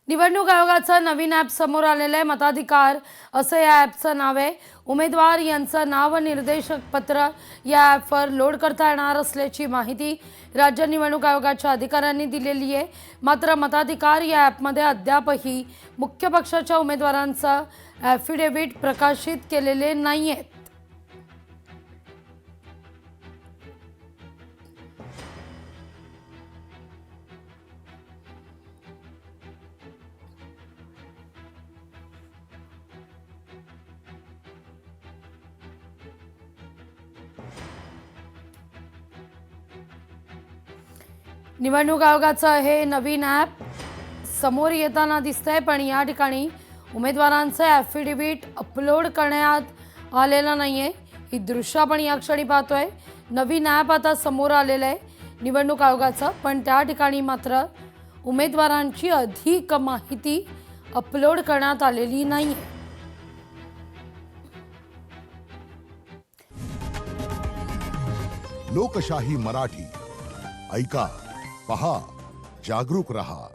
निवडणूक आयोगाचं नवीन ॲप समोर आलेलं आहे। मताधिकार असं या ॲपचं नाव आहे। उमेदवार यांचं नाव निर्देशक पत्र या ॲपवर लोड करता येणार असल्याची माहिती राज्य निवडणूक आयोगाच्या अधिकाऱ्यांनी दिलेली आहे। मात्र मताधिकार या ॲपमध्ये अद्यापही मुख्य पक्षाच्या उमेदवारांचं ॲफिडेव्हिट प्रकाशित केलेले नाही आहेत। निवडणूक आयोगाचं हे नवीन ॲप समोर येताना दिसतंय, पण या ठिकाणी उमेदवारांचं ॲफिडेव्हिट अपलोड करण्यात आलेलं नाहीये। ही दृश्य आपण या क्षणी पाहतोय। नवीन ॲप आता समोर आलेलं आहे निवडणूक आयोगाचं, पण त्या ठिकाणी मात्र उमेदवारांची अधिक माहिती अपलोड करण्यात आलेली नाहीये। लोकशाही मराठी ऐका, पहा, जागरूक रहा।